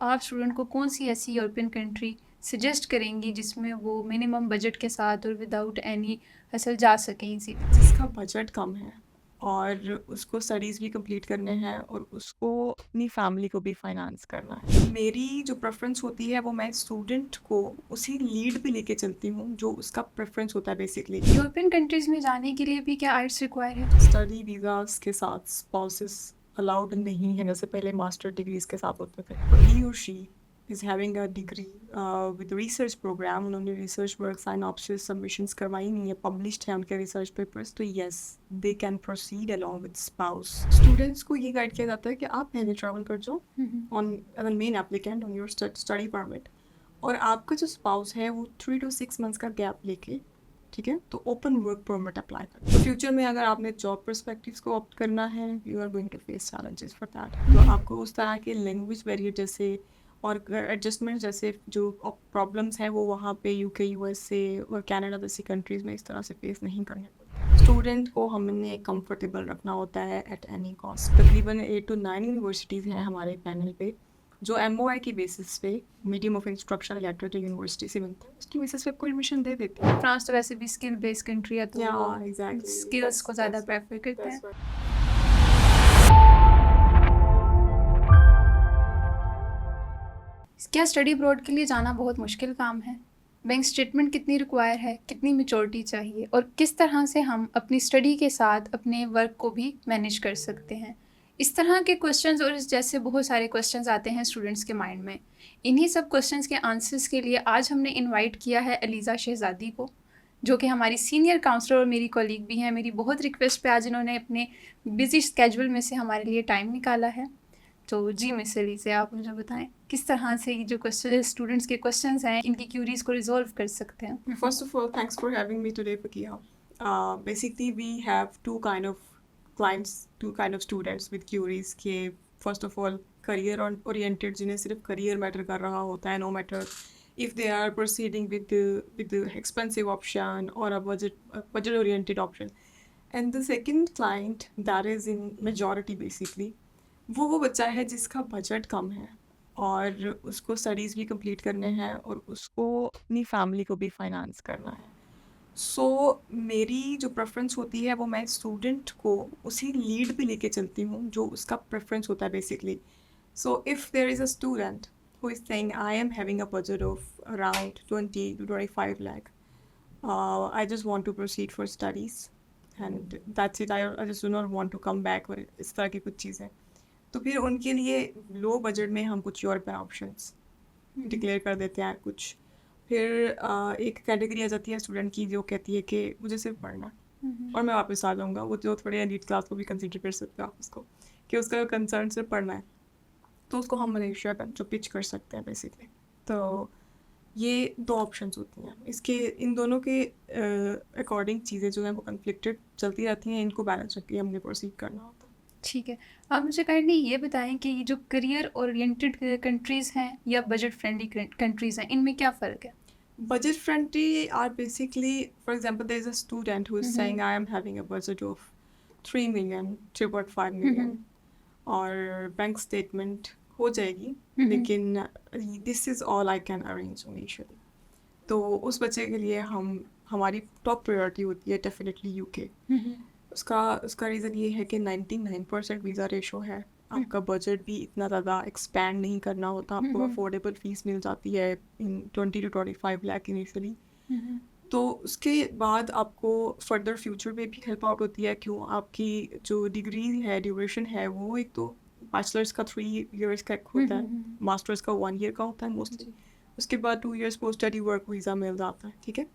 आप स्टूडेंट को कौन सी ऐसी यूरोपियन कंट्री सजेस्ट करेंगी जिसमें वो मिनिमम बजट के साथ और विदाउट एनी हसल जा सकें इजीली? जिसका बजट कम है और उसको स्टडीज़ भी कंप्लीट करने हैं और उसको अपनी फैमिली को भी फाइनेंस करना है। मेरी जो प्रेफ़रेंस होती है वो मैं स्टूडेंट को उसी लीड पे लेके चलती हूँ जो उसका प्रेफ़रेंस होता है बेसिकली। यूरोपियन कंट्रीज़ में जाने के लिए भी क्या आइट्स रिक्वायर है? स्टडी वीज़ाज़ के साथ स्पाउसेस अलाउड नहीं है जैसे पहले मास्टर डिग्रीज़ के साथ होते थे। ही और she is having a degree with research program, उन्होंने रिसर्च वर्क साइनॉप्सिस सबमिशंस करवाई नहीं है, पब्लिश्ड है उनके रिसर्च पेपर्स, तो yes they can proceed along with spouse. Students को ये गाइड किया जाता है कि आप पहले ट्रैवल कर जाओ on as main applicant on your study permit, और आपका जो स्पाउस है वो 3 to 6 मंथ्स का गैप लेके, ठीक है, तो ओपन वर्क परमिट अप्लाई करें। तो फ्यूचर में अगर आपने जॉब पर्सपेक्टिव्स को ऑप्ट करना है, you are going to face challenges for that. तो आपको उस तरह के लैंग्वेज बैरियर जैसे और एडजस्टमेंट जैसे जो प्रॉब्लम्स हैं वो वहाँ पे यूके, यूएसए और कनाडा जैसी कंट्रीज़ में इस तरह से फेस नहीं करने पड़ते। स्टूडेंट को हमने कंफर्टेबल रखना होता है एट एनी कॉस्ट। तकरीबन 8 to 9 यूनिवर्सिटीज़ हैं हमारे पैनल पे जो MOI की बेसिस पे मीडियम ऑफ इंस्ट्रक्शन लेटर जो यूनिवर्सिटी से मिलता है उसकी बेसिस पे आपको एडमिशन दे देती है। फ्रांस तो वैसे भी स्किल बेस्ड कंट्री है, तो वो एग्जैक्टली स्किल्स को ज़्यादा प्रेफर करते हैं। क्या स्टडी अब्रॉड के लिए जाना बहुत मुश्किल काम है? बैंक स्टेटमेंट कितनी रिक्वायर है, कितनी मेच्योरिटी चाहिए, और किस तरह से हम अपनी स्टडी के साथ अपने वर्क को भी मैनेज कर सकते हैं? इस तरह के क्वेश्चंस और इस जैसे बहुत सारे क्वेश्चंस आते हैं स्टूडेंट्स के माइंड में। इन्हीं सब क्वेश्चंस के आंसर्स के लिए आज हमने इनवाइट किया है अलीज़ा शहज़ादी को, जो कि हमारी सीनियर काउंसलर और मेरी कॉलीग भी हैं। मेरी बहुत रिक्वेस्ट पे आज इन्होंने अपने बिजी स्केड्यूल में से हमारे लिए टाइम निकाला है। तो जी मिस अलीज़ा, आप मुझे बताएं किस तरह से ये जो क्वेश्चन स्टूडेंट्स के क्वेश्चंस हैं इनकी क्यूरीज को रिजॉल्व कर सकते हैं। First of all, thanks for having me today, Pakia. Basically, we have two kind of clients, two kind of students with queries के first of all career oriented जिन्हें सिर्फ career matter कर रहा होता है, no matter if they are proceeding with the expensive option or a budget oriented option. And the second client that is in majority basically वो बच्चा है जिसका बजट कम है और उसको स्टडीज़ भी कंप्लीट करने हैं और उसको अपनी फैमिली को भी फाइनेंस करना है। सो मेरी जो प्रेफरेंस होती है वो मैं स्टूडेंट को उसी लीड पे लेके चलती हूँ जो उसका प्रेफरेंस होता है basically. So if there is a student who is saying I am having a budget of around 20 to 25 lakh, I just want to proceed for studies and that's it, I just do not want to come back और इस तरह की कुछ चीज़ें, तो फिर उनके लिए लो बजट में हम कुछ और पे ऑप्शंस डिक्लेयर कर देते हैं कुछ। फिर एक कैटेगरी आ जाती है स्टूडेंट की जो कहती है कि मुझे सिर्फ पढ़ना और मैं वापस आ जाऊँगा, वो जो थोड़े एलीट क्लास को भी कंसिडर कर सकते हो आप उसको, कि उसका कंसर्न सिर्फ पढ़ना है, तो उसको हम मलेशिया का जो पिच कर सकते हैं बेसिकली। तो ये दो ऑप्शंस होती हैं, इसके इन दोनों के अकॉर्डिंग चीज़ें जो हैं वो कन्फ्लिक्टेड चलती रहती हैं, इनको बैलेंस रख के हमने प्रोसीड करना होता है। ठीक है, आप मुझे काइंडली ये बताएं कि ये जो करियर ओरिएंटेड कंट्रीज़ हैं या बजट फ्रेंडली कंट्रीज़ हैं, इनमें क्या फ़र्क है? Budget friendly are basically, for example, there's a student who is saying, I am having a budget of 3 million, 3.5 million, और बैंक स्टेटमेंट हो जाएगी, लेकिन this is all I can arrange initially. तो उस बच्चे के लिए हमारी टॉप प्रायोरिटी होती है डेफिनेटली यूके। उसका रीज़न ये है कि 99% वीज़ा रेशो है, आपका बजट भी इतना ज़्यादा एक्सपैंड नहीं करना होता, आपको अफोर्डेबल फीस मिल जाती है इन 20 to 25 लाख इनिशियली। तो उसके बाद आपको फर्दर फ्यूचर में भी हेल्प आउट होती है, क्यों आपकी जो डिग्री है ड्यूरेशन है वो एक तो बैचलर्स का 3 years का होता है, मास्टर्स का 1 year का होता है मोस्टली, उसके बाद 2 years post study work visa मिल जाता है, ठीक है।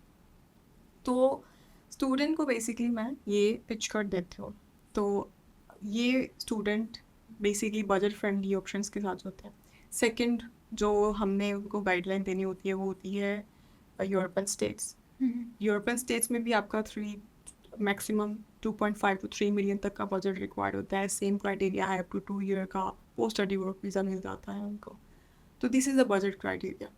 तो स्टूडेंट को बेसिकली मैं ये पिच कर देती हूँ, तो ये student basically budget friendly options के साथ होते हैं। सेकंड जो हमने उनको गाइडलाइन देनी होती है वो होती है यूरोपियन स्टेट्स। यूरोपियन स्टेट्स में भी आपका मैक्सिमम 2.5 to 3 मिलियन तक का बजट रिक्वायर्ड होता है, सेम क्राइटेरिया है, अप टू 2 year का पोस्ट स्टडी वर्क वीज़ा मिल जाता है उनको, तो this is a budget criteria.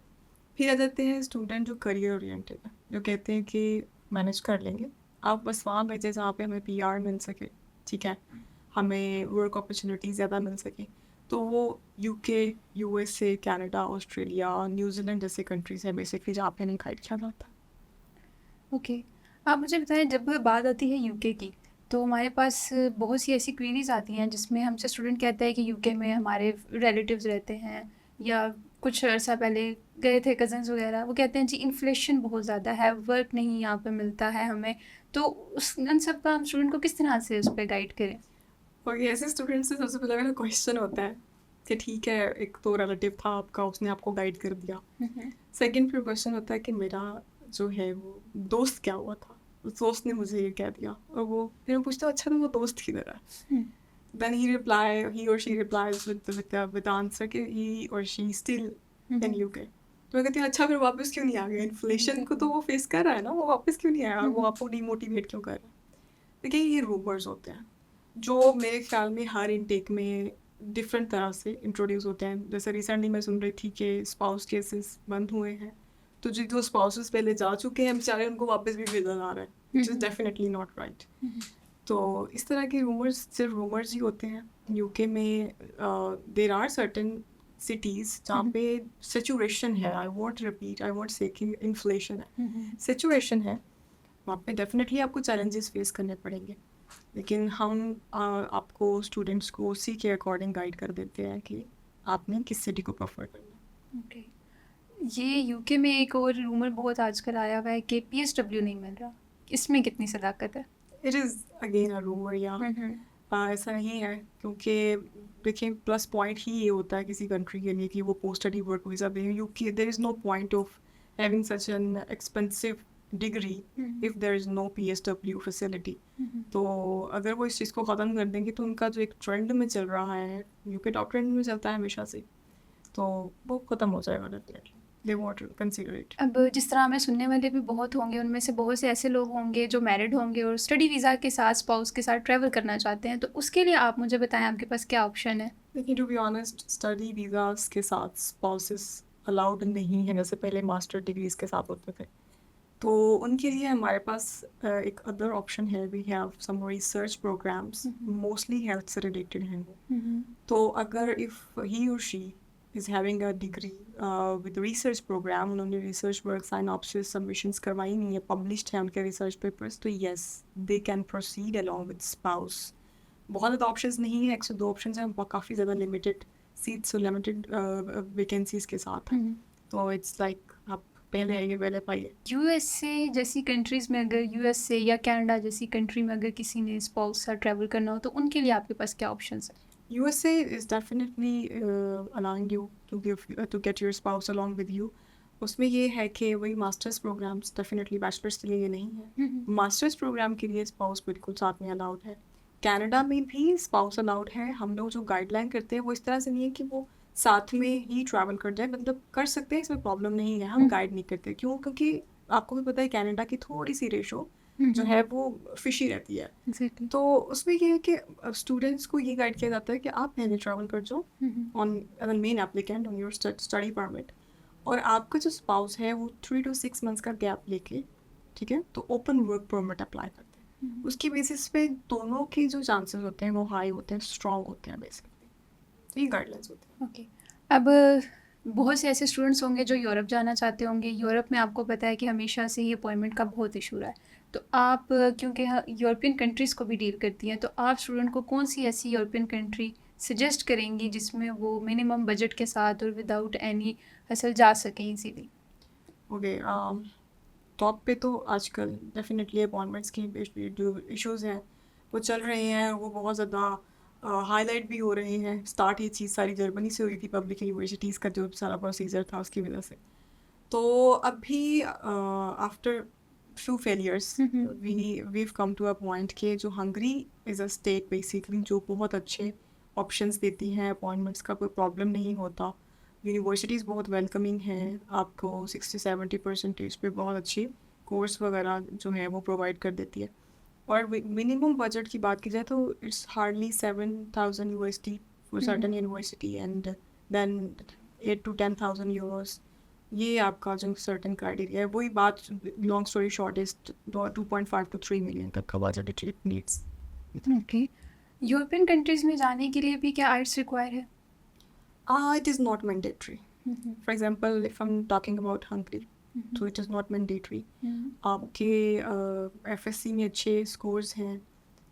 फिर आ जाते हैं स्टूडेंट जो करियर ओरिएंटेड है, जो कहते हैं कि मैनेज कर लेंगे, आप बस वहाँ भेजें जहाँ पे हमें PR मिल सके, ठीक है, हमें वर्क अपॉर्चुनिटी ज़्यादा मिल सके। तो वो UK, USA, Canada, Australia, New Zealand जैसे कंट्रीज है बेसिकली जहाँ पे नहीं गाइड किया जाता। ओके। आप मुझे बताएं, जब बात आती है यूके की, तो हमारे पास बहुत सी ऐसी क्वेरीज आती हैं जिसमें हमसे स्टूडेंट कहता है कि यूके में हमारे रिलेटिव्स रहते हैं, या कुछ अर्सा पहले गए थे कज़न्स वगैरह, वो कहते हैं जी इन्फ्लेशन बहुत ज़्यादा है, वर्क नहीं यहाँ पे मिलता है हमें। तो उस उन सब का हम स्टूडेंट को किस तरह से उस पर गाइड करें? और ये ऐसे स्टूडेंट से सबसे पहला मेरा क्वेश्चन होता है कि ठीक है, एक तो रिलेटिव था आपका, उसने आपको गाइड कर दिया। सेकंड फिर क्वेश्चन होता है कि मेरा जो है वो दोस्त क्या हुआ था, उस दोस्त ने मुझे ये कह दिया, और वो फिर मैं पूछता हूँ अच्छा तो वो दोस्त किधर है। Then he or she replies with the answer कि he or she still in UK। तो मैं कहती हूँ अच्छा फिर वापस क्यों नहीं आ गया, इन्फ्लेशन को तो वो फेस कर रहा है ना, वो वापस क्यों नहीं आया, और वो आपको डीमोटिवेट क्यों कर रहा है। देखिए ये रूमर्स होते हैं जो मेरे ख्याल में हर इनटेक में डिफरेंट तरह से इंट्रोड्यूस होते हैं। जैसे रिसेंटली मैं सुन रही थी कि स्पाउस केसेस बंद हुए हैं, तो जो स्पाउसेस पहले जा चुके हैं बेचारे, उनको वापस भी भेजा जा रहा है, which is definitely not right. तो इस तरह के रूमर्स सिर्फ रूमर्स ही होते हैं। यूके में देर आर सर्टेन सिटीज़ जहाँ पे सिचुएशन है, आई वॉन्ट से कि इन्फ्लेशन है, सिचुएशन है, वहाँ पे डेफिनेटली आपको चैलेंजेस फेस करने पड़ेंगे, लेकिन हम आपको स्टूडेंट्स को उसी के अकॉर्डिंग गाइड कर देते हैं कि आपने किस सिटी को प्रेफर करना है। ओके। ये यूके में एक और रूमर बहुत आजकल आया हुआ है कि PSW नहीं मिल रहा, इसमें कितनी सदाकत है? It is again a rumour, या ऐसा नहीं है, क्योंकि देखिए प्लस पॉइंट ही ये होता है किसी कंट्री के लिए कि वो पोस्ट स्टडी वर्क वीज़ा दें। UK there is no point of having such an expensive degree if there is no PSW facility. तो अगर वो इस चीज़ को ख़त्म कर देंगे तो उनका जो एक ट्रेंड में चल रहा है, यूके टॉप ट्रेंड में चलता है हमेशा से, तो वो ख़त्म हो जाएगा definitely. They want to consider it. अब जिस तरह हमें सुनने वाले भी बहुत होंगे, उनमें से बहुत से ऐसे लोग होंगे जो मैरिड होंगे और स्टडी वीज़ा के साथ स्पाउस के साथ ट्रैवल करना चाहते हैं, तो उसके लिए आप मुझे बताएं आपके पास क्या ऑप्शन है? लेकिन to be honest study visas के साथ स्पाउसेस अलाउड नहीं है, जैसे पहले मास्टर डिग्रीज के साथ होते थे। तो उनके लिए हमारे पास एक अदर ऑप्शन है, we have some research programs, mostly health से रिलेटेड हैं वो। तो अगर इफ़ ही और she is having a degree with research program, उन्होंने रिसर्च वर्क साइनॉप्सिस सबमिशंस करवाई नहीं है, पब्लिश्ड है उनके रिसर्च पेपर्स, तो yes they can proceed along with spouse. बहुत ज़्यादा ऑप्शंस नहीं है, 102 ऑप्शंस हैं, काफ़ी ज़्यादा लिमिटेड सीट्स और लिमिटेड वैकेंसीज के साथ हैं। तो इट्स लाइक आप पहले आइए पहले पाइए। USA जैसी कंट्रीज़ में, अगर USA या कनाडा जैसी कंट्री में अगर किसी ने स्पाउस से ट्रैवल करना हो, तो उनके लिए आपके पास क्या ऑप्शंस है? USA is definitely allowing you to get your spouse along with you। उसमें ये है कि वही मास्टर्स प्रोग्राम्स, डेफिनेटली बैचलर्स के लिए ये नहीं है, मास्टर्स प्रोग्राम के लिए स्पाउस बिल्कुल साथ में अलाउड है। कनाडा में भी स्पाउस अलाउड है। हम लोग जो गाइडलाइन करते हैं वो इस तरह से नहीं है कि वो साथ में ही ट्रैवल कर जाए, मतलब कर सकते हैं, इसमें प्रॉब्लम नहीं है, हम गाइड नहीं करते। क्यों? क्योंकि आपको भी पता है कनाडा की थोड़ी सी रेशो जो है वो फिशी रहती है। Exactly. तो उसमें ये है कि स्टूडेंट्स को ये गाइड किया जाता है कि आप पहले ट्रैवल कर जाओ on as main applicant on your study permit, और आपका जो स्पाउस है वो 3 to 6 मंथ्स का गैप लेके, ठीक है, तो ओपन वर्क परमिट अप्लाई करते हैं। उसकी बेसिस पे दोनों के जो चांसेस होते हैं वो हाई होते हैं, स्ट्रॉन्ग होते हैं बेसिकली। तो ये गाइडलाइंस होते हैं। ओके। अब बहुत से ऐसे स्टूडेंट्स होंगे जो यूरोप जाना चाहते होंगे। यूरोप में आपको पता है कि हमेशा से ही अपॉइंटमेंट का बहुत इशू रहा है। तो आप क्योंकि यूरोपियन कंट्रीज़ को भी डील करती हैं, तो आप स्टूडेंट को कौन सी ऐसी यूरोपियन कंट्री सजेस्ट करेंगी जिसमें वो मिनिमम बजट के साथ और विदाउट एनी हसल जा सकें इजीली? ओके, टॉप पे तो आजकल डेफिनेटली अपॉइंटमेंट्स की जो इश्यूज़ हैं वो चल रहे हैं, वो बहुत ज़्यादा हाईलाइट भी हो रहे हैं। स्टार्ट ये चीज़ सारी जर्मनी से हुई थी, पब्लिक यूनिवर्सिटीज़ का जो सारा प्रोसीजर था उसकी वजह से। तो अभी after few failures we've come to a point कि जो Hungary is a state basically जो बहुत अच्छे options देती हैं, अपॉइंटमेंट्स का कोई प्रॉब्लम नहीं होता, यूनिवर्सिटीज़ बहुत वेलकमिंग हैं, आपको 60-70% पे बहुत अच्छी कोर्स वगैरह जो है वो प्रोवाइड कर देती है। और मिनिमम बजट की बात की जाए तो it's hardly 7,000 USD for certain university and then 8 to 10,000 euros। ये आपका जो सर्टन क्राइटेरिया है, वही बात long story short is 2.5 to 3 million तक का budget it needs. Okay. European countries में जाने के लिए भी क्या आइट्स रिक्वायर है? It is not mandatory. For example, if I'm talking about Hungary, so it is not mandatory. आपके FSC में अच्छे स्कोर्स हैं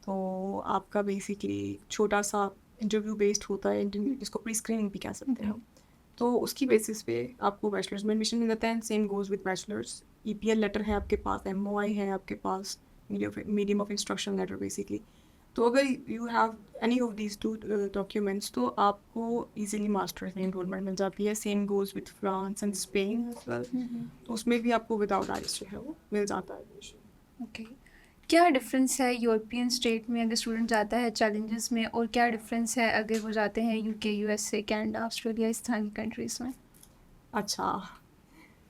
तो आपका बेसिकली छोटा सा इंटरव्यू बेस्ड होता है, जिसको प्री स्क्रीनिंग भी कह सकते हैं. तो उसकी बेसिस पे आपको बैचलर्स में एडमिशन मिल जाता है. Same goes with bachelors. EPL letter है आपके पास, MOI है आपके पास, medium of instruction letter basically. तो अगर you have any of these two documents तो आपको इजीली मास्टर्स में एनरोलमेंट मिल जाती है. Same goes with France and Spain as well. तो उसमें भी आपको विदाउट आइल्स जो है वो मिल जाता है एडमिशन. ओके. क्या डिफरेंस है यूरोपियन स्टेट में अगर स्टूडेंट जाता है चैलेंजेस में, और क्या डिफरेंस है अगर वो जाते हैं UK, USA, कनाडा, ऑस्ट्रेलिया, इस तरह की कंट्रीज में? अच्छा,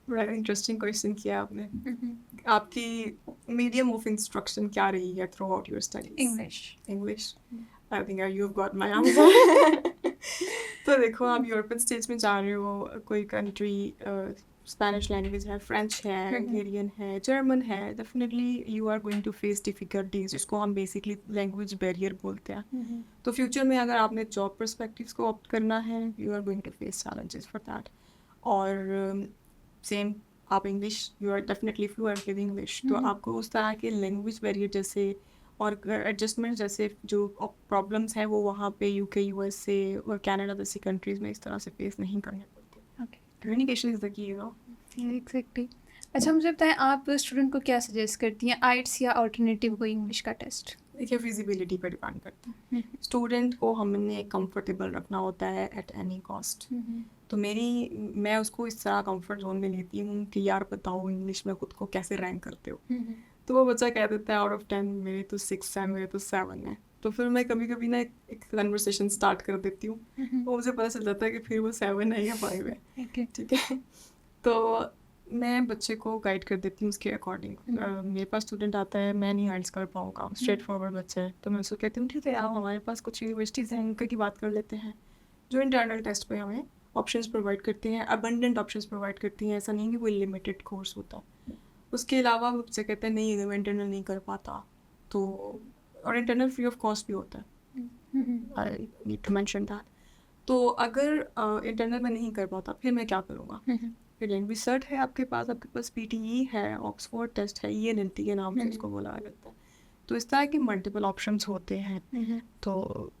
बड़ा इंटरेस्टिंग क्वेश्चन किया आपने. आपकी मीडियम ऑफ इंस्ट्रक्शन क्या रही है through out your studies? English. I think you have got my answer. तो देखो, आप यूरोपियन स्टेट्स में जा रहे हो, कोई कंट्री स्पेनिश लैंग्वेज है, फ्रेंच है, हंगेरियन है, जर्मन है, definitely you are going to face difficulties, जिसको हम बेसिकली लैंग्वेज बैरियर बोलते हैं. तो फ्यूचर में अगर आपने जॉब पर्सपेक्टिव्स को ऑप्ट करना है, you are going to face challenges for that. और सेम आप English, you are definitely fluent with English, तो आपको उस तरह के लैंग्वेज बैरियर जैसे और एडजस्टमेंट जैसे जो प्रॉब्लम्स हैं वो वहाँ पे UK, USA और कनाडा जैसी कंट्रीज़ में इस तरह से फेस नहीं करने पड़ते. Okay. Communication is the key, you know. Exactly. अच्छा, मुझे बताएं, आप स्टूडेंट को क्या सजेस्ट करती हैं, आइट्स या ऑल्टरनेटिव कोई इंग्लिश का टेस्ट? देखिए, फिजिबिलिटी पर डिपेंड करता है. स्टूडेंट को हमने कंफर्टेबल रखना होता है एट एनी कॉस्ट. तो मैं उसको इस तरह कंफर्ट जोन में लेती हूँ कि यार बताओ इंग्लिश में खुद को कैसे रैंक करते हो. तो वो बच्चा कह देता है आउट ऑफ 10 मेरे तो 6 है, मेरे तो 7 है. तो फिर मैं कभी कभी ना एक कन्वर्सेशन स्टार्ट कर देती हूँ. तो मुझे पता चल जाता है कि फिर वो 7 है या 5 है. ठीक है. तो मैं बच्चे को गाइड कर देती हूँ उसके अकॉर्डिंग. मेरे पास स्टूडेंट आता है, मैं नहीं आइल्स कर पाऊँगा, स्ट्रेट फॉरवर्ड बच्चा है, तो मैं उसको कहती हूँ ठीक है आओ हमारे पास कुछ यूनिवर्सिटीज़ हैं, उनकी बात कर लेते हैं जो इंटरनल टेस्ट पे हमें ऑप्शंस प्रोवाइड करती हैं, अबंडेंट ऑप्शंस प्रोवाइड करती हैं. ऐसा नहीं कि कोई लिमिटेड कोर्स होता. उसके अलावा वो बच्चे कहते हैं नहीं मैं इंटरनल नहीं कर पाता, तो और इंटरनल फ्री ऑफ कॉस्ट भी होता है. I need to mention that. तो अगर इंटरनल में नहीं कर पाता फिर मैं क्या करूँगा? फिर लैंग्वेज सर्ट है आपके पास PTE है, ऑक्सफोर्ड टेस्ट है, ENLT के नाम से इसको बोला जाता है. तो इस तरह के मल्टीपल ऑप्शंस होते हैं. तो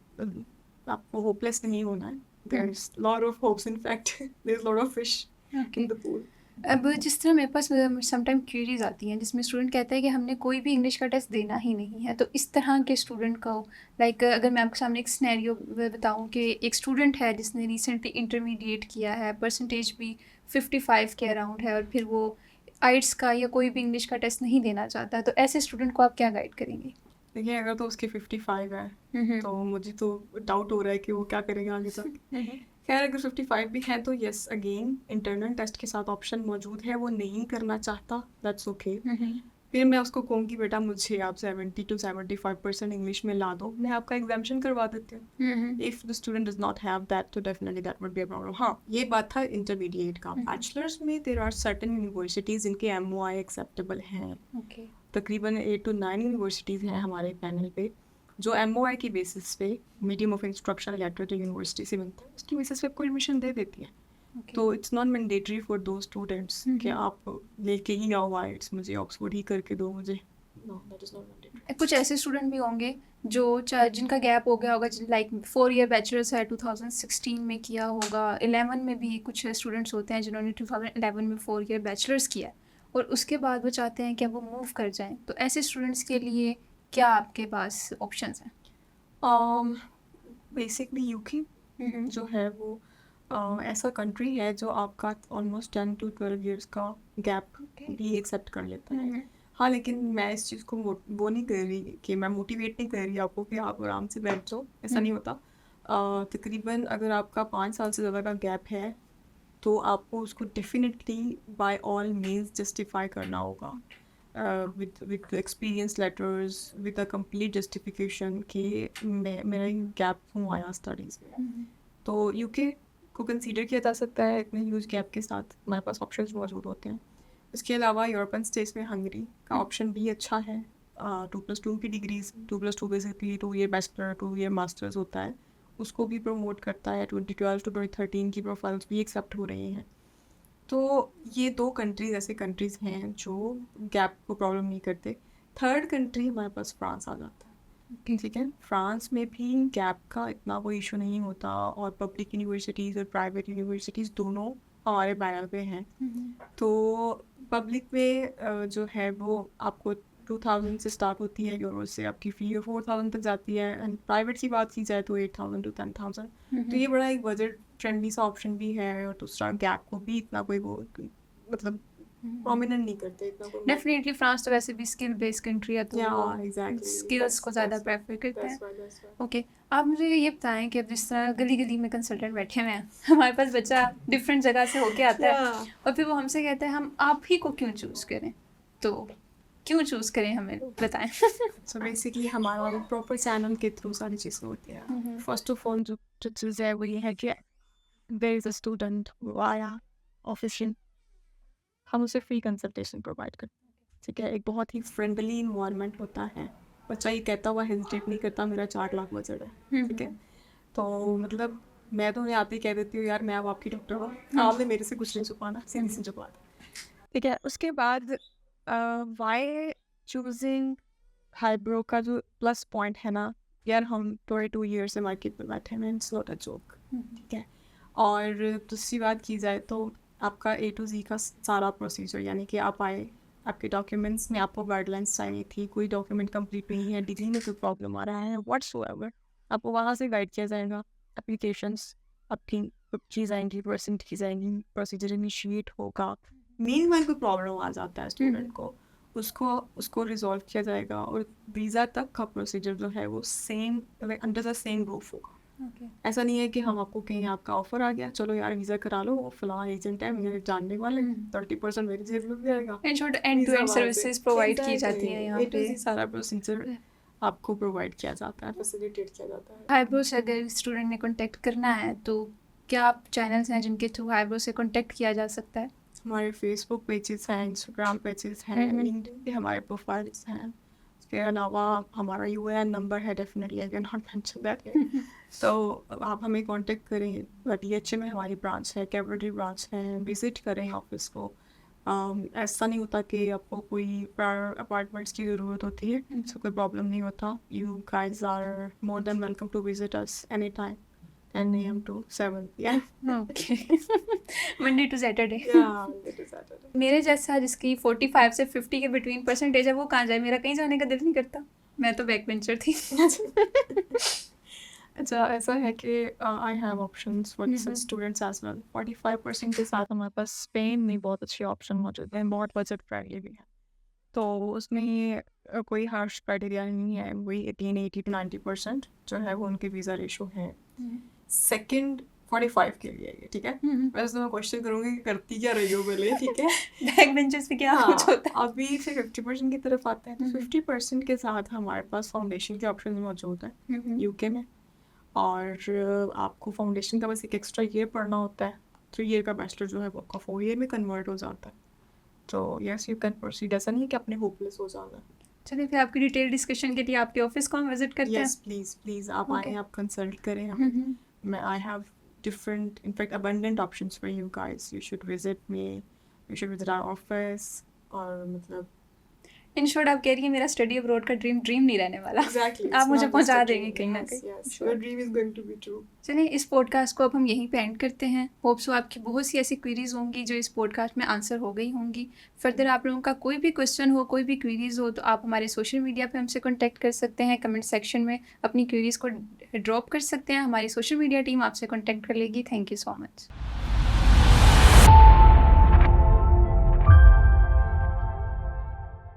आपको होपलेस नहीं होना है. There is lot of hopes, in fact there is lot of fish in the pool. अब जिस तरह मेरे पास समटाइम क्वेरीज आती हैं जिसमें स्टूडेंट कहता है कि हमने कोई भी इंग्लिश का टेस्ट देना ही नहीं है, तो इस तरह के स्टूडेंट को अगर मैं आपके सामने एक सिनेरियो बताऊं कि एक स्टूडेंट है जिसने रिसेंटली इंटरमीडिएट किया है, परसेंटेज भी 55 के अराउंड है, और फिर वो आइट्स का या कोई भी इंग्लिश का टेस्ट नहीं देना चाहता, तो ऐसे स्टूडेंट को आप क्या गाइड करेंगे? देखिए, अगर तो उसके 55 है तो मुझे तो डाउट हो रहा है कि वो क्या करेगा आगे तक. खैर, अगर 55 भी है तो यस, अगेन इंटरनल टेस्ट के साथ ऑप्शन मौजूद है. वो नहीं करना चाहता, दैट्स ओके. फिर मैं उसको कहूँगी बेटा मुझे आप 70 to 75% इंग्लिश में ला दो, मैं आपका एग्जामिशन करवा देती हूँ. If the student does not have that तो definitely that would be a problem. हाँ, ये बात था इंटरमीडिएट का. बैचलर्स में देयर आर सर्टेन यूनिवर्सिटीज़ जिनके MOI एक्सेप्टेबल हैं. तकरीबन 8 to 9 यूनिवर्सिटीज़ हैं हमारे पैनल पे जो MOI की बेसिस पे मीडियम ऑफ इंस्ट्रक्शन लेटर जो यूनिवर्सिटी से मिलता है उसकी बेसिस पे आपको एडमिशन दे देती है. तो इट्स नॉट मैंडेटरी फॉर दो स्टूडेंट्स कि आप लेके ही आओ आइट्स, मुझे ऑक्सफोर्ड ही करके दो मुझे. No, that is not mandatory. कुछ ऐसे स्टूडेंट भी होंगे जो जिनका गैप हो गया होगा, लाइक 4 ईयर बैचलर्स है 2016 में किया होगा, 11 में भी कुछ स्टूडेंट्स होते हैं जिन्होंने 2011 में 4 ईयर बैचलर्स किया और उसके बाद वो चाहते हैं कि वो मूव कर जाएं, तो ऐसे स्टूडेंट्स के लिए क्या आपके पास ऑप्शंस हैं? बेसिकली UK जो है वो ऐसा कंट्री है जो आपका ऑलमोस्ट 10 to 12 ईयर्स का गैप भी एक्सेप्ट कर लेता है. हाँ, लेकिन मैं इस चीज़ को वो नहीं कर रही कि मैं मोटिवेट नहीं कर रही आपको कि आप आराम से बैठ जाओ, ऐसा नहीं होता. तकरीबन अगर आपका 5 साल से ज़्यादा का गैप है तो आपको उसको definitely by all means justify करना होगा with experience letters, with a complete justification कि मेरा गैप क्यों आया स्टडीज़ में. तो UK को कंसीडर किया जा सकता है इतने ह्यूज गैप के साथ. हमारे पास ऑप्शंस मौजूद होते हैं. इसके अलावा यूरोपियन स्टेट्स में हंगरी का ऑप्शन भी अच्छा है. 2+2 की degrees, 2+2 basically 2 year bachelor 2 year masters होता है, उसको भी प्रमोट करता है। 2012 टू 2013 की प्रोफाइल्स भी एक्सेप्ट हो रही हैं। तो ये 2 कंट्रीज़ ऐसे कंट्रीज़ हैं जो गैप को प्रॉब्लम नहीं करते। थर्ड कंट्री हमारे पास फ्रांस आ जाता है, ठीक है। फ्रांस में भी गैप का इतना कोई इशू नहीं होता, और पब्लिक यूनिवर्सिटीज़ और प्राइवेट यूनिवर्सिटीज़ दोनों हमारे पैनल पे हैं। तो पब्लिक में जो है वो आपको 2000 से स्टार्ट होती है यूरो से, आपकी फ़ी 4000 तक जाती है, एंड प्राइवेट की बात की जाए तो 8000 टू 10000। तो ये बड़ा एक बजट फ्रेंडली सा ऑप्शन भी है, और दूसरा गैप को भी इतना कोई वो मतलब प्रोमिनेंट नहीं करते इतना कोई। डेफिनेटली फ्रांस तो वैसे भी स्किल बेस्ड कंट्री है, तो Yeah, वो exactly. स्किल्स को ज़्यादा प्रेफर करते हैं। That's why. ओके, आप मुझे ये बताएं कि अब जिस तरह गली गली में कंसल्टेंट बैठे हुए हैं, हमारे पास बच्चा डिफरेंट जगह से होके आता है Yeah. और फिर वो हमसे कहते हैं हम आप ही को क्यों चूज़ करें, तो क्यों चूज़ करें हमें, बताएं। So basically हमारा प्रॉपर चैनल के थ्रू सारी चीज़ें होती हैं। फर्स्ट ऑफ ऑल जो चीज़ है वो ये है कि there is a student via official, हम उसे फ्री कंसल्टेशन प्रोवाइड करते हैं, ठीक है। एक बहुत ही फ्रेंडली इन्वायरमेंट होता है, बच्चा ये कहता हुआ हेजिटेट नहीं करता मेरा 4 लाख बजट है, ठीक है। तो मतलब मैं तो उन्हें आते ही कह देती हूँ यार मैं अब आपकी डॉक्टर हूँ, आपने मेरे से कुछ नहीं छुपाना, सीधी सी जो बात है, ठीक है। उसके बाद वाई चूजिंग हाइब्रो का जो प्लस पॉइंट है ना यार, हम 22 ईयर्स से मार्केट में बैठे हैं, इट्स नॉट अ जोक, ठीक है। और दूसरी बात की जाए तो आपका A to Z का सारा प्रोसीजर, यानी कि आप आए, आपके डॉक्यूमेंट्स में आपको गाइडलाइंस चाहिए थी, कोई डॉक्यूमेंट कंप्लीट नहीं है, डिग्री में कोई प्रॉब्लम आ रहा है, व्हाट्सओएवर, आपको वहाँ से गाइड किया जाएगा। एप्लीकेशंस आपकी चीज़ आएंगी, परसेंटेज आएंगी, प्रोसीजर इनिशिएट होगा। मीनवाइल कोई प्रॉब्लम आ जाता है स्टूडेंट को, उसको रिजॉल्व किया जाएगा, और वीज़ा तक का प्रोसीजर जो है वो same under the same roof होगा। ऐसा नहीं है कि हम आपको कहीं आपका ऑफर आ गया चलो यार वीज़ा करा लो, वो फलां एजेंट है मेरे जानने वाले, 30% मेरी जेब में जाएगा। And short end to end services provide की जाती है यहाँ पे, सारा प्रोसीजर आपको प्रोवाइड किया जाता है, फैसिलिटेट किया जाता है। हाइब्रो से अगर स्टूडेंट ने कॉन्टेक्ट करना है तो क्या आप चैनल्स हैं जिनके थ्रू हाइब्रो से कॉन्टेक्ट किया जा सकता है? हमारे फेसबुक पेजेस हैं, इंस्टाग्राम पेजेस हैं, लिंक्डइन पे हमारे प्रोफाइल्स हैं। इसके अलावा हमारा यूएएन नंबर है, definitely I can not mention that. तो आप हमें कांटेक्ट करें, DHA में हमारी ब्रांच है, कैवरेटरी ब्रांच है, विजिट करें ऑफिस को। ऐसा नहीं होता कि आपको कोई अपार्टमेंट्स की ज़रूरत होती है, इससे कोई प्रॉब्लम नहीं होता। You guys are more than welcome to visit us any time, 10 AM to 7 PM. Okay, Monday to Saturday. Yeah, Monday to Saturday. मेरे जैसा जिसकी 45 से 50 के बिटवीन परसेंटेज है वो कहाँ जाए, मेरा कहीं जाने का दिल नहीं करता, मैं तो बैक बेंचर थी। अच्छा ऐसा है कि I have options for students as well. 45% के साथ हमारे पास स्पेन में बहुत अच्छे ऑप्शन मौजूद हैं, बहुत बजट फ्रेंडली भी है, तो उसमें कोई हार्श क्राइटेरिया नहीं है, वही 80 to 90% जो है वो उनके वीज़ा रेशो है। सेकंड 45 के लिए ये, ठीक है। वैसे तो मैं क्वेश्चन करूँगी कि करती क्या रही हो पहले, ठीक है। बैक बेंचर्स पे क्या कुछ होता है? अभी से 50% की तरफ आते हैं, तो 50% के साथ हमारे पास फाउंडेशन के ऑप्शन मौजूद हैं यूके में, और आपको फाउंडेशन का बस एक एक्स्ट्रा ईयर पढ़ना होता है। 3 ईयर का बैचलर जो है वो आपका 4 ईयर में कन्वर्ट हो जाता है। तो यस यू कैन प्रोसीड, ऐसा नहीं कि आपने होपलेस हो जाना है। चलिए फिर आपकी डिटेल डिस्कशन के लिए आपके ऑफिस को हम विजिट करते हैं। यस प्लीज़ आप आएँ, आप कंसल्ट करें हमें। I have different, in fact, abundant options for you guys. You should visit me. You should visit our office. और मतलब इन शॉर्ट आप कह रही हैं मेरा स्टडी अब्रॉड का ड्रीम नहीं रहने वाला। exactly, आप it's मुझे not पहुंचा just a देंगे dream. कहीं ना Yes, कहीं। yes, your dream is going to be true. चलिए इस पॉडकास्ट को अब हम यहीं पे एंड करते हैं। होप सो आपकी बहुत सी ऐसी क्वेरीज होंगी जो इस पॉडकास्ट में आंसर हो गई होंगी। फर्दर आप लोगों का कोई भी क्वेश्चन हो, कोई भी क्वेरीज हो, तो आप हमारे सोशल मीडिया पे हमसे कॉन्टैक्ट कर सकते हैं, कमेंट सेक्शन में अपनी क्वेरीज को ड्रॉप कर सकते हैं, हमारी सोशल मीडिया टीम आपसे कॉन्टैक्ट कर लेगी। Thank you so much.